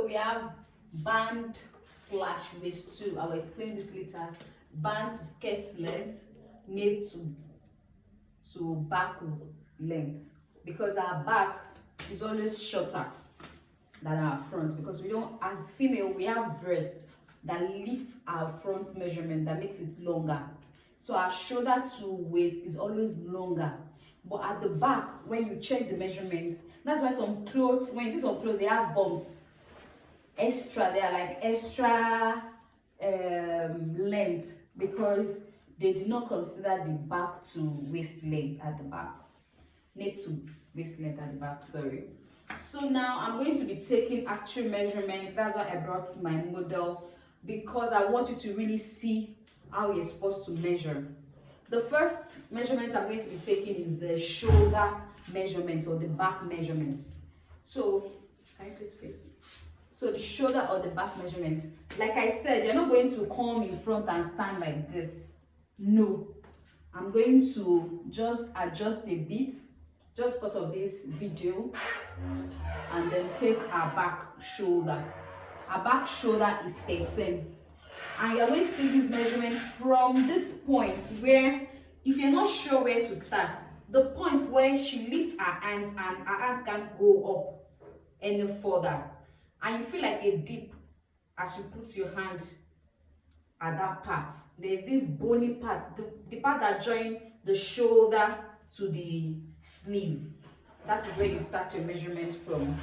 we have band slash waist 2. I will explain this later. Band to skirt length, nape to back length, because our back is always shorter than our front, because we don't, as female, we have breast that lifts our front measurement, that makes it longer. So our shoulder to waist is always longer. But at the back, when you check the measurements, that's why some clothes, when you see some clothes, they have bumps. Extra, they are like extra length, because they did not consider the back to waist length at the back. Nape to waist length at the back, sorry. So now I'm going to be taking actual measurements. That's why I brought my model, because I want you to really see how you're supposed to measure. The first measurement I'm going to be taking is the shoulder measurement, or the back measurement. So, can you please face? So the shoulder or the back measurement, like I said, you're not going to come in front and stand like this. No, I'm going to just adjust a bit, just because of this video, and then take our back shoulder. Our back shoulder is 13. And you're going to take this measurement from this point where, if you're not sure where to start, the point where she lifts her hands and her hands can't go up any further. And you feel like a dip as you put your hand at that part. There's this bony part, the part that joins the shoulder to the sleeve. That is where you start your measurement from.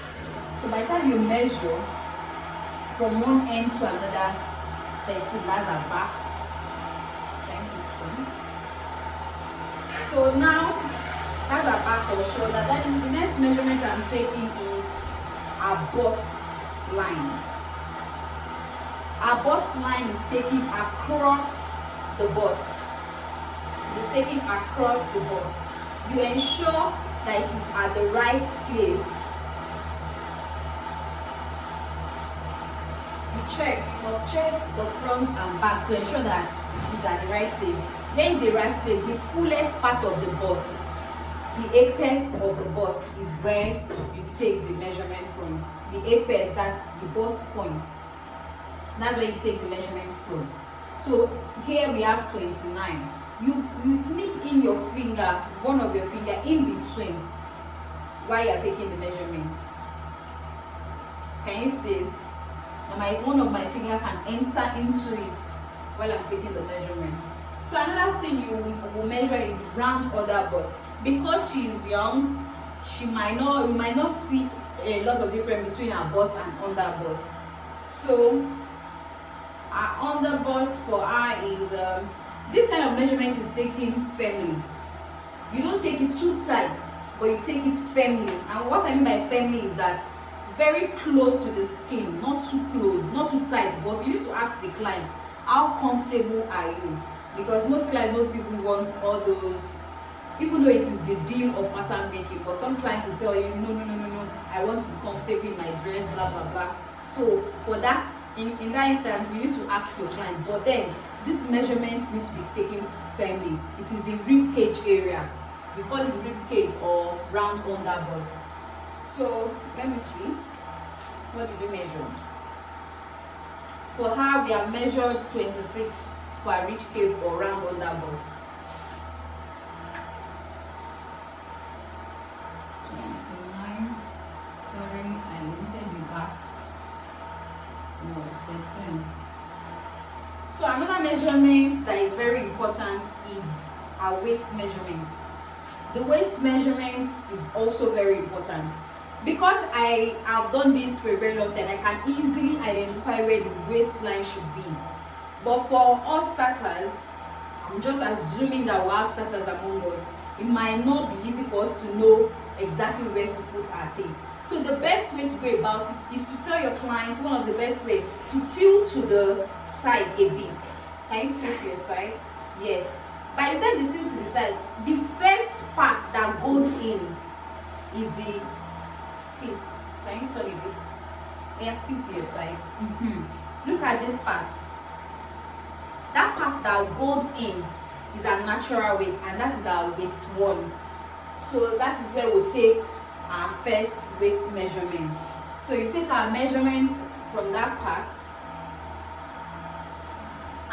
So by the time you measure from one end to another, 13, that's our back. Thank you, spoon. So now that's our back or shoulder. Then the next measurement I'm taking is our bust line. Our bust line is taken across the bust. It's taken across the bust. You ensure that it is at the right place. You must check the front and back to ensure that it is at the right place. Where is the right place? The fullest part of the bust, the apex of the bust, is where you take the measurement from. The apex, that's the bust point. That's where you take the measurement from. So here we have 29. You slip in your finger, one of your finger in between, while you are taking the measurements. Can you see it? One of my finger can enter into it while I'm taking the measurement. So another thing you will measure is round under bust. Because she is young, you might not see a lot of difference between her bust and under bust. So our under bust for her is this kind of measurement is taken firmly. You don't take it too tight, but you take it firmly. And what I mean by firmly is that very close to the skin, not too close, not too tight. But you need to ask the clients, how comfortable are you? Because most clients don't even want all those, even though it is the deal of pattern making, but some clients will tell you, no, I want to be comfortable in my dress, blah blah blah. So for that, in that instance, you need to ask your client. But then these measurements need to be taken firmly. It is the rib cage area. We call it rib cage or round under bust. So let me see. What did we measure? For her, we have measured 26 for a rib cage or round under bust. 29. Sorry, I limited the back. No, it's 13. So another measurement that is very important is our waist measurement. The waist measurement is also very important. Because I have done this for a very long time, I can easily identify where the waistline should be. But for us starters, I'm just assuming that we have starters among us. It might not be easy for us to know exactly where to put our tape. So the best way to go about it is to tell your clients, one of the best way, to tilt to the side a bit. Can you tilt to your side? Yes. By the time you tilt to the side, the first part that goes in is the, please, can you turn a bit? Yeah, tilt to your side. Look at this part. That part that goes in is our natural waist, and that is our waist 1. So that is where we'll take our first waist measurements. So you take our measurements from that part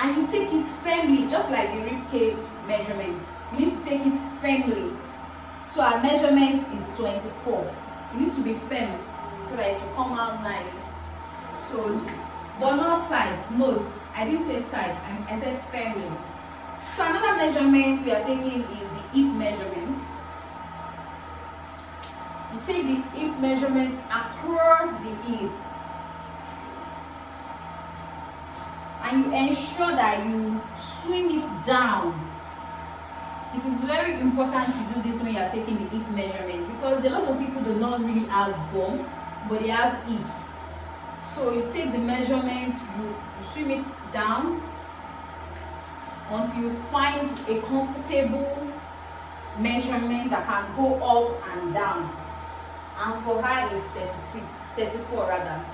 and you take it firmly, just like the rib cage measurements. You need to take it firmly. So our measurements is 24. You need to be firm so that it will come out nice. So, but not tight. Note, I didn't say tight, I said firmly. So another measurement we are taking is the hip measurement. You take the hip measurement across the hip and you ensure that you swing it down. It is very important to do this when you are taking the hip measurement, because a lot of people do not really have bum, but they have hips. So you take the measurement, you swim it down until you find a comfortable measurement that can go up and down. And for her is 34 rather.